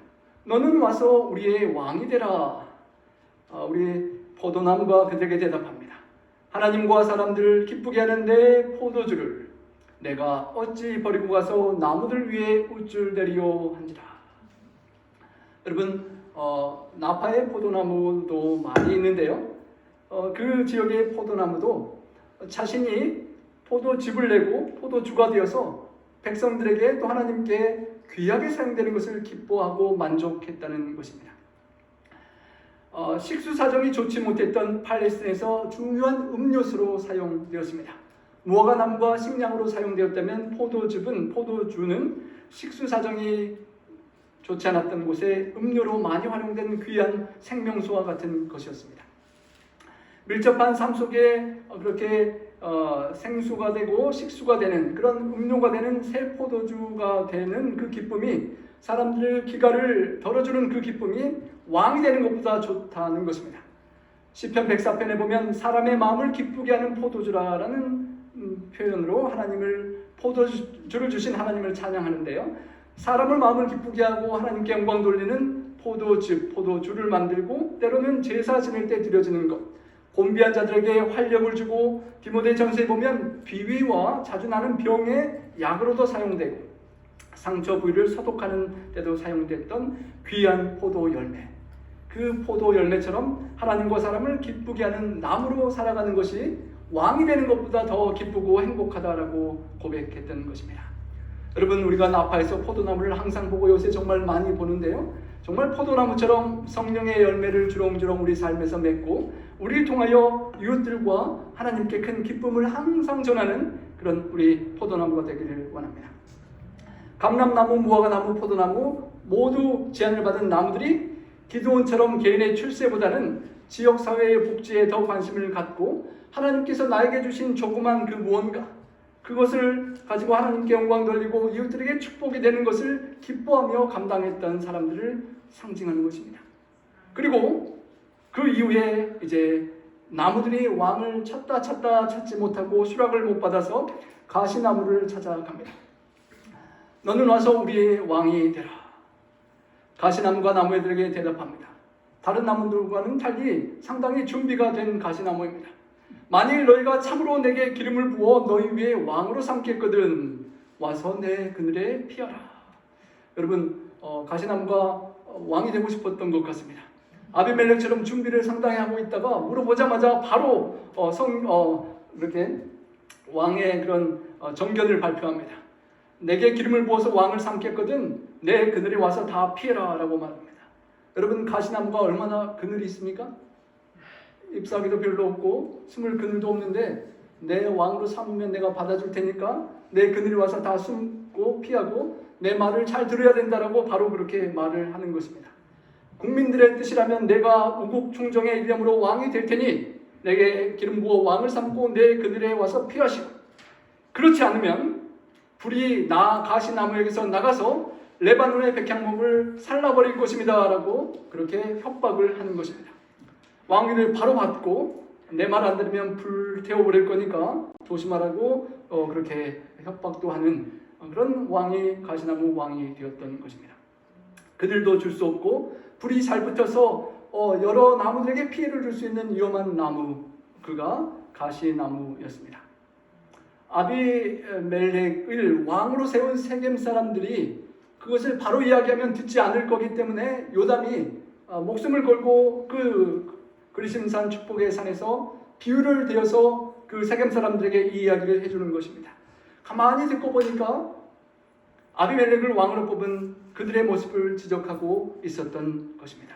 S1: 너는 와서 우리의 왕이 되라. 우리 포도나무가 그들에게 대답합니다. 하나님과 사람들을 기쁘게 하는 내 포도주를 내가 어찌 버리고 가서 나무들 위에 우쭐대리요 한지라. 여러분, 나파의 포도나무도 많이 있는데요. 그 지역의 포도나무도 자신이 포도즙을 내고 포도주가 되어서 백성들에게 또 하나님께 귀하게 사용되는 것을 기뻐하고 만족했다는 것입니다. 식수 사정이 좋지 못했던 팔레스틴에서 중요한 음료수로 사용되었습니다. 무화과 나무가 식량으로 사용되었다면 포도주는 식수 사정이 좋지 않았던 곳에 음료로 많이 활용된 귀한 생명수와 같은 것이었습니다. 밀접한 삶 속에 그렇게 생수가 되고 식수가 되는 그런 음료가 되는 새 포도주가 되는 그 기쁨이 사람들의 기가를 덜어주는 그 기쁨이 왕이 되는 것보다 좋다는 것입니다. 시편 104편에 보면 사람의 마음을 기쁘게 하는 포도주라라는 표현으로 하나님을 포도주를 주신 하나님을 찬양하는데요. 사람을 마음을 기쁘게 하고 하나님께 영광 돌리는 포도주를 만들고 때로는 제사 지낼 때 드려지는 것, 곤비한 자들에게 활력을 주고 디모데전서에 보면 비위와 자주 나는 병의 약으로도 사용되고 상처 부위를 소독하는 때도 사용됐던 귀한 포도 열매, 그 포도 열매처럼 하나님과 사람을 기쁘게 하는 나무로 살아가는 것이 왕이 되는 것보다 더 기쁘고 행복하다라고 고백했던 것입니다. 여러분, 우리가 나파에서 포도나무를 항상 보고 요새 정말 많이 보는데요. 정말 포도나무처럼 성령의 열매를 주렁주렁 우리 삶에서 맺고 우리를 통하여 이웃들과 하나님께 큰 기쁨을 항상 전하는 그런 우리 포도나무가 되기를 원합니다. 감람나무, 무화과나무, 포도나무 모두 제안을 받은 나무들이 기드온처럼 개인의 출세보다는 지역사회의 복지에 더 관심을 갖고 하나님께서 나에게 주신 조그만 그 무언가, 그것을 가지고 하나님께 영광 돌리고 이웃들에게 축복이 되는 것을 기뻐하며 감당했던 사람들을 상징하는 것입니다. 그리고 그 이후에 이제 나무들이 왕을 찾지 못하고 수락을 못 받아서 가시나무를 찾아갑니다. 너는 와서 우리의 왕이 되라. 가시나무가 나무들에게 대답합니다. 다른 나무들과는 달리 상당히 준비가 된 가시나무입니다. 만일 너희가 참으로 내게 기름을 부어 너희 위에 왕으로 삼겠거든 와서 내 그늘에 피하라. 여러분, 가시나무가 왕이 되고 싶었던 것 같습니다. 아비멜렉처럼 준비를 상당히 하고 있다가 물어보자마자 바로 이렇게 왕의 그런 정견을 발표합니다. 내게 기름을 부어서 왕을 삼겠거든 내 그늘에 와서 다 피해라 라고 말합니다. 여러분, 가시나무가 얼마나 그늘이 있습니까? 잎사귀도 별로 없고 숨을 그늘도 없는데 내 왕으로 삼으면 내가 받아줄 테니까 내 그늘에 와서 다 숨고 피하고 내 말을 잘 들어야 된다라고 바로 그렇게 말을 하는 것입니다. 국민들의 뜻이라면 내가 우국 충정의 일념으로 왕이 될 테니 내게 기름 부어 왕을 삼고 내 그늘에 와서 피하시고, 그렇지 않으면 불이 나 가시나무에게서 나가서 레바논의 백향목을 살라버릴 것입니다 라고 그렇게 협박을 하는 것입니다. 왕위를 바로 받고 내 말 안 들으면 불 태워버릴 거니까 조심하라고 그렇게 협박도 하는 그런 왕이 가시나무 왕이 되었던 것입니다. 그늘도 줄 수 없고 불이 잘 붙어서 여러 나무들에게 피해를 줄 수 있는 위험한 나무, 그가 가시나무였습니다. 아비멜렉을 왕으로 세운 세겜 사람들이 그것을 바로 이야기하면 듣지 않을 거기 때문에 요담이 목숨을 걸고 그 그리심산 축복의 산에서 비유를 대어서 그 세겜 사람들에게 이 이야기를 해주는 것입니다. 가만히 듣고 보니까 아비멜렉을 왕으로 뽑은 그들의 모습을 지적하고 있었던 것입니다.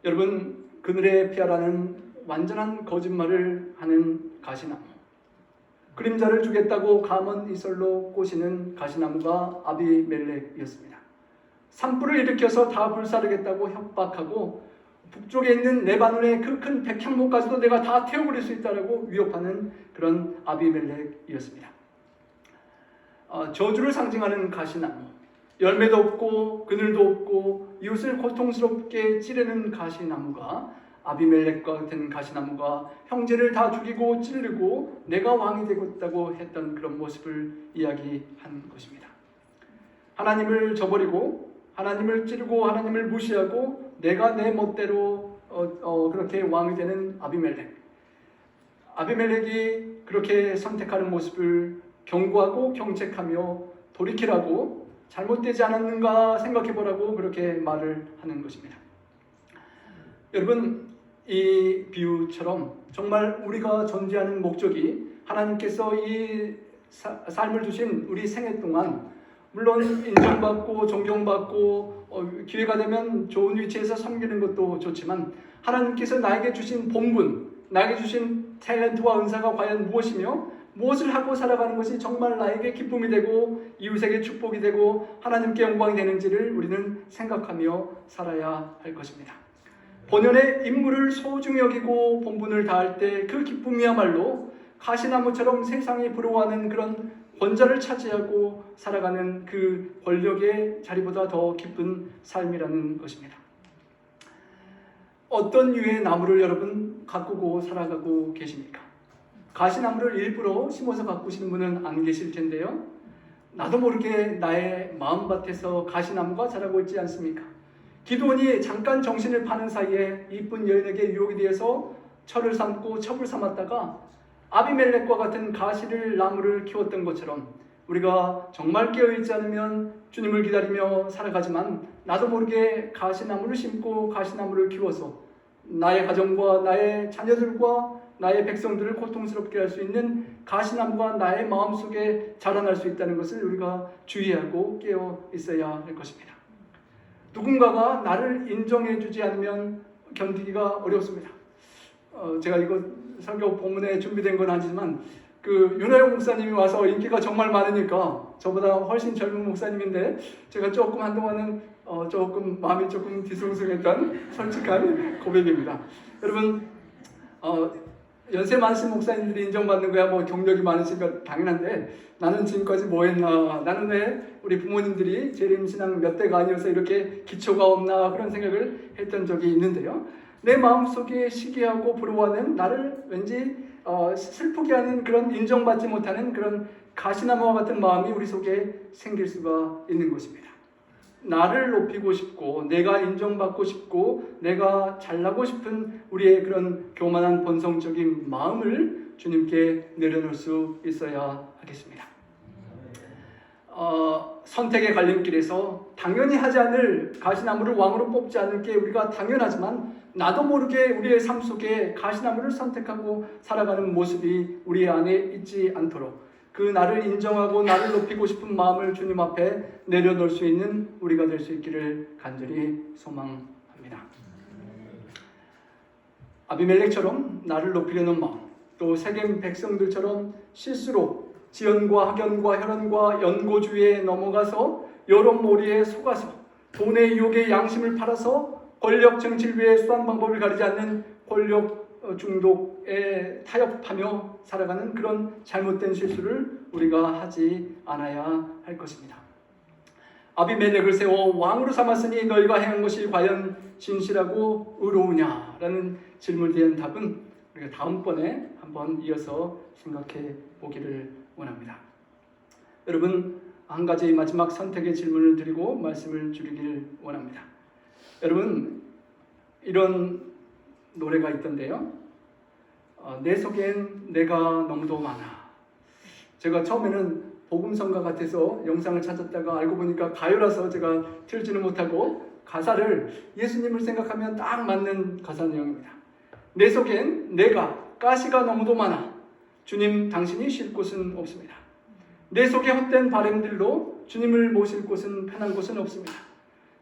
S1: 여러분, 그늘에 피하라는 완전한 거짓말을 하는 가시나무, 그림자를 주겠다고 감언 이설로 꼬시는 가시나무가 아비멜렉이었습니다. 산불을 일으켜서 다 불사르겠다고 협박하고 북쪽에 있는 레바논의 그 큰 백향목까지도 내가 다 태워버릴 수 있다라고 위협하는 그런 아비멜렉이었습니다. 저주를 상징하는 가시나무, 열매도 없고 그늘도 없고 이웃을 고통스럽게 찌르는 가시나무가, 아비멜렉과 같은 가시나무가 형제를 다 죽이고 찌르고 내가 왕이 되겠다고 했던 그런 모습을 이야기한 것입니다. 하나님을 저버리고 하나님을 찌르고 하나님을 무시하고 내가 내 멋대로 그렇게 왕이 되는 아비멜렉이 그렇게 선택하는 모습을 경고하고 경책하며 돌이키라고, 잘못되지 않았는가 생각해보라고 그렇게 말을 하는 것입니다. 여러분, 이 비유처럼 정말 우리가 존재하는 목적이 하나님께서 이 삶을 주신 우리 생애 동안 물론 인정받고 존경받고 기회가 되면 좋은 위치에서 섬기는 것도 좋지만 하나님께서 나에게 주신 본분, 나에게 주신 탤런트와 은사가 과연 무엇이며 무엇을 하고 살아가는 것이 정말 나에게 기쁨이 되고 이웃에게 축복이 되고 하나님께 영광이 되는지를 우리는 생각하며 살아야 할 것입니다. 본연의 임무를 소중히 여기고 본분을 다할 때 그 기쁨이야말로 가시나무처럼 세상이 부러워하는 그런 권자를 차지하고 살아가는 그 권력의 자리보다 더 기쁜 삶이라는 것입니다. 어떤 유의 나무를 여러분 가꾸고 살아가고 계십니까? 가시나무를 일부러 심어서 가꾸시는 분은 안 계실 텐데요. 나도 모르게 나의 마음밭에서 가시나무가 자라고 있지 않습니까? 기드온이 잠깐 정신을 파는 사이에 이쁜 여인에게 유혹이 되어서 철을 삼고 첩을 삼았다가 아비멜렉과 같은 가시를 나무를 키웠던 것처럼 우리가 정말 깨어있지 않으면 주님을 기다리며 살아가지만 나도 모르게 가시나무를 심고 가시나무를 키워서 나의 가정과 나의 자녀들과 나의 백성들을 고통스럽게 할 수 있는 가시나무가 나의 마음속에 자라날 수 있다는 것을 우리가 주의하고 깨어 있어야 할 것입니다. 누군가가 나를 인정해주지 않으면 견디기가 어렵습니다. 제가 이거 설교 본문에 준비된 건 아니지만 그 윤호영 목사님이 와서 인기가 정말 많으니까 저보다 훨씬 젊은 목사님인데 제가 조금 한동안은 조금 마음이 조금 뒤숭숭했던 솔직한 고백입니다. 여러분, 연세 많으신 목사님들이 인정받는 거야 뭐 경력이 많으시니까 당연한데 나는 지금까지 뭐 했나, 나는 왜 우리 부모님들이 재림신앙 몇 대가 아니어서 이렇게 기초가 없나 그런 생각을 했던 적이 있는데요. 내 마음속에 시기하고 부러워하는, 나를 왠지 슬프게 하는 그런 인정받지 못하는 그런 가시나무와 같은 마음이 우리 속에 생길 수가 있는 것입니다. 나를 높이고 싶고 내가 인정받고 싶고 내가 잘나고 싶은 우리의 그런 교만한 본성적인 마음을 주님께 내려놓을 수 있어야 하겠습니다. 선택의 갈림길에서 당연히 하지 않을 가시나무를 왕으로 뽑지 않을 게 우리가 당연하지만 나도 모르게 우리의 삶 속에 가시나무를 선택하고 살아가는 모습이 우리 안에 있지 않도록 그 나를 인정하고 나를 높이고 싶은 마음을 주님 앞에 내려놓을 수 있는 우리가 될 수 있기를 간절히 소망합니다. 아비멜렉처럼 나를 높이려는 마음, 또 세겜 백성들처럼 실수로 지연과 학연과 혈연과 연고주의에 넘어가서 여론몰이에 속아서 돈의 유혹에 양심을 팔아서 권력 정치를 위해 수단 방법을 가리지 않는 권력 중독에 타협하며 살아가는 그런 잘못된 실수를 우리가 하지 않아야 할 것입니다. 아비멜렉을 세워 왕으로 삼았으니 너희가 행한 것이 과연 진실하고 의로우냐? 라는 질문에 대한 답은 우리가 다음번에 한번 이어서 생각해 보기를 원합니다. 여러분, 한 가지 마지막 선택의 질문을 드리고 말씀을 줄이길 원합니다. 여러분, 이런 노래가 있던데요. 내 속엔 내가 너무도 많아. 제가 처음에는 복음성가 같아서 영상을 찾았다가 알고 보니까 가요라서 제가 틀지는 못하고 가사를 예수님을 생각하면 딱 맞는 가사 내용입니다. 내 속엔 내가 가시가 너무도 많아. 주님 당신이 쉴 곳은 없습니다. 내 속에 헛된 바램들로 주님을 모실 곳은 편한 곳은 없습니다.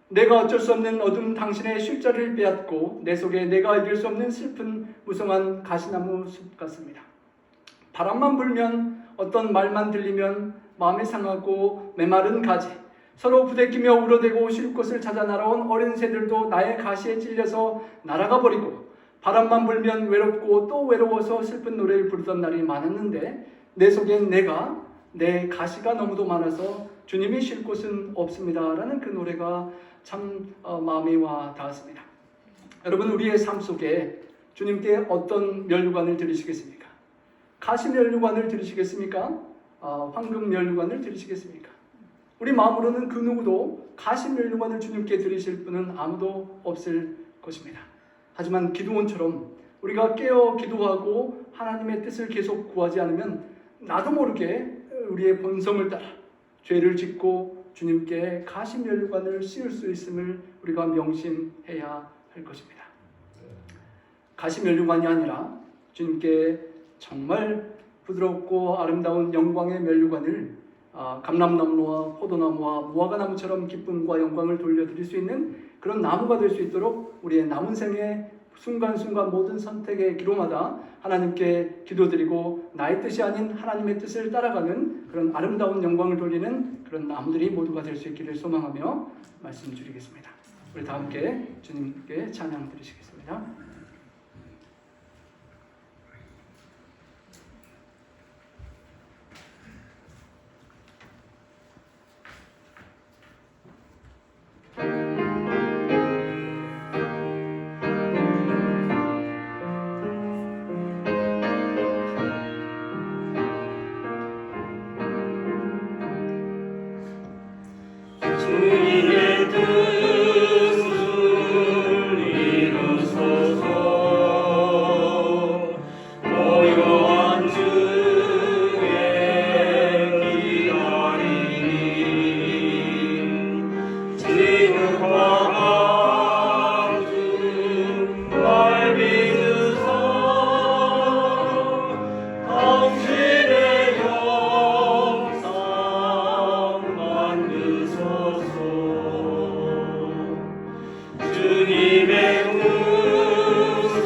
S1: 내가 어쩔 수 없는 어둠 당신의 쉴 자리를 빼앗고 내 속에 내가 이길 수 없는 슬픈 무성한 가시나무 숲 같습니다. 바람만 불면 어떤 말만 들리면 마음이 상하고 메마른 가지 서로 부대끼며 울어대고 쉴 곳을 찾아 날아온 어린 새들도 나의 가시에 찔려서 날아가 버리고 바람만 불면 외롭고 또 외로워서 슬픈 노래를 부르던 날이 많았는데 내 속엔 내 가시가 너무도 많아서 주님이 쉴 곳은 없습니다 라는 그 노래가 참 마음에 와 닿았습니다. 여러분, 우리의 삶 속에 주님께 어떤 면류관을 드리시겠습니까? 가시 면류관을 드리시겠습니까? 황금 면류관을 드리시겠습니까? 우리 마음으로는 그 누구도 가시 면류관을 주님께 드리실 분은 아무도 없을 것입니다. 하지만 기도원처럼 우리가 깨어 기도하고 하나님의 뜻을 계속 구하지 않으면 나도 모르게 우리의 본성을 따라 죄를 짓고 주님께 가시 면류관을 씌울 수 있음을 우리가 명심해야 할 것입니다. 가시 면류관이 아니라 주님께 정말 부드럽고 아름다운 영광의 면류관을 감람나무와 포도나무와 무화과나무처럼 기쁨과 영광을 돌려드릴 수 있는 그런 나무가 될 수 있도록 우리의 남은 생의 순간순간 모든 선택의 기로마다 하나님께 기도드리고 나의 뜻이 아닌 하나님의 뜻을 따라가는 그런 아름다운 영광을 돌리는 그런 나무들이 모두가 될 수 있기를 소망하며 말씀 드리겠습니다. 우리 다 함께 주님께 찬양 드리시겠습니다.
S2: 주님의 뜻을 이루소서. 고요한 주의 기다리니 지극과 같은 날 믿으소. 당신의 영상 만드소서. 주님의 뜻을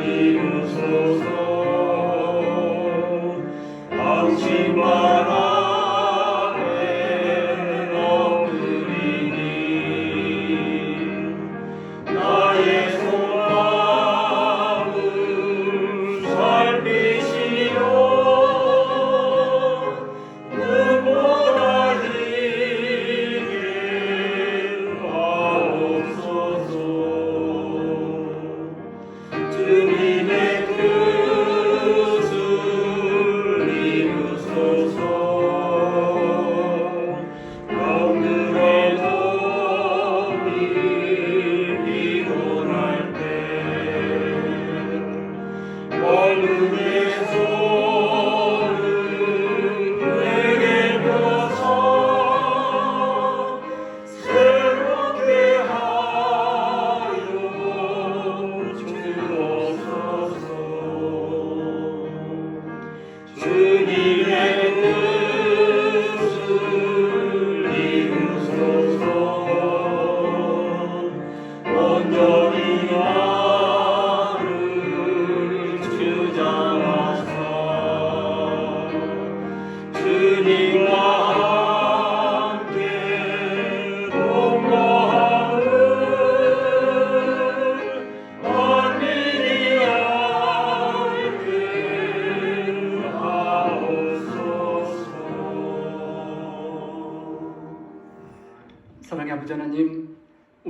S2: 이루소서. 당신만 안에 엎드리니 나의 소망을 살피시려 눈보다 힘을 하옵소서.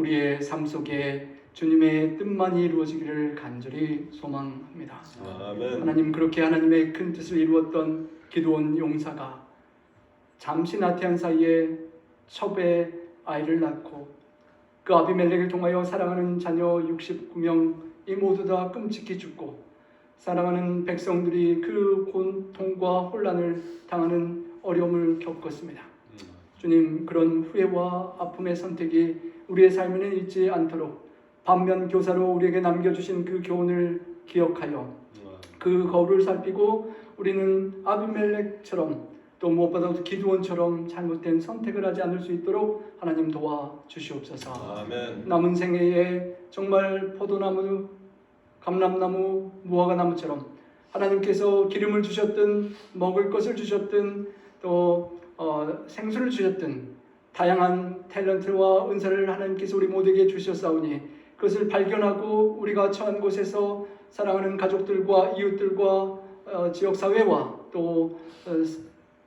S1: 우리의 삶 속에 주님의 뜻만이 이루어지기를 간절히 소망합니다.
S2: 아멘.
S1: 하나님, 그렇게 하나님의 큰 뜻을 이루었던 기드온 용사가 잠시 나태한 사이에 첩에 아이를 낳고 그 아비멜렉을 통하여 사랑하는 자녀 69명이 모두 다 끔찍히 죽고 사랑하는 백성들이 그 고통과 혼란을 당하는 어려움을 겪었습니다. 주님, 그런 후회와 아픔의 선택이 우리의 삶에는 있지 않도록 반면 교사로 우리에게 남겨주신 그 교훈을 기억하여 그 거울을 살피고 우리는 아비멜렉처럼 또 무엇보다도 기드온처럼 잘못된 선택을 하지 않을 수 있도록 하나님 도와주시옵소서.
S2: 아멘.
S1: 남은 생애에 정말 포도나무, 감람나무, 무화과나무처럼 하나님께서 기름을 주셨든 먹을 것을 주셨든 또 생수를 주셨든 다양한 탤런트와 은사를 하나님께서 우리 모두에게 주셨사오니 그것을 발견하고 우리가 처한 곳에서 사랑하는 가족들과 이웃들과 지역사회와 또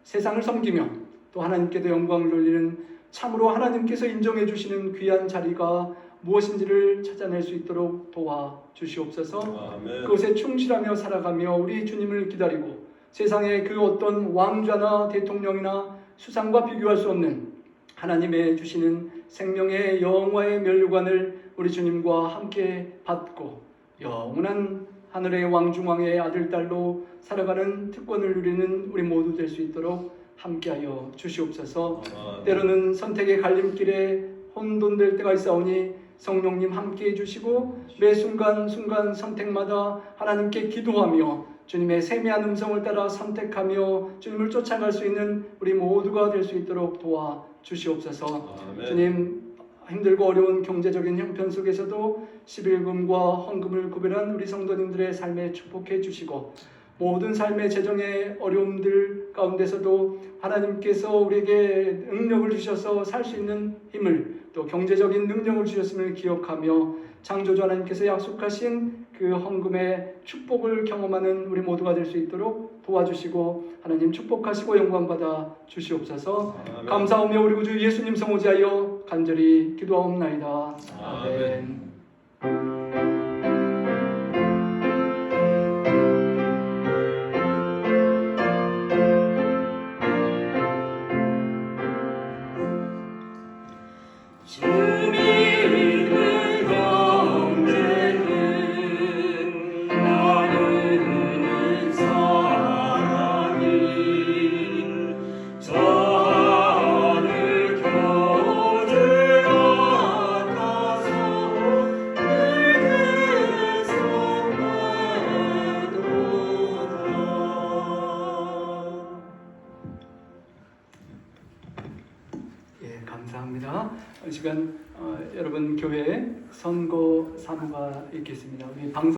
S1: 세상을 섬기며 또 하나님께도 영광을 돌리는 참으로 하나님께서 인정해 주시는 귀한 자리가 무엇인지를 찾아낼 수 있도록 도와주시옵소서.
S2: 아멘.
S1: 그것에 충실하며 살아가며 우리 주님을 기다리고 세상의 그 어떤 왕좌나 대통령이나 수상과 비교할 수 없는 하나님의 주시는 생명의 영화의 면류관을 우리 주님과 함께 받고 영원한 하늘의 왕중왕의 아들, 딸로 살아가는 특권을 누리는 우리 모두 될 수 있도록 함께하여 주시옵소서. 때로는 선택의 갈림길에 혼돈될 때가 있사오니 성령님 함께해 주시고 매 순간순간 선택마다 하나님께 기도하며 주님의 세미한 음성을 따라 선택하며 주님을 쫓아갈 수 있는 우리 모두가 될 수 있도록 도와주시옵소서.
S2: 아멘.
S1: 주님, 힘들고 어려운 경제적인 형편 속에서도 11금과 헌금을 구별한 우리 성도님들의 삶에 축복해 주시고 모든 삶의 재정의 어려움들 가운데서도 하나님께서 우리에게 능력을 주셔서 살 수 있는 힘을 또 경제적인 능력을 주셨음을 기억하며 창조주 하나님께서 약속하신 그 헌금의 축복을 경험하는 우리 모두가 될 수 있도록 도와주시고 하나님 축복하시고 영광받아 주시옵소서.
S2: 아멘.
S1: 감사하며 우리 구주 예수님 성호지하여 간절히 기도하옵나이다.
S2: 아멘. 주님을 경배는 나누는 사랑이 저 하늘 교제 같아서 늘 계속하도다.
S1: 예, 감사합니다. 이 시간 여러분 교회에 선거 사무가 있겠습니다. 우리 방송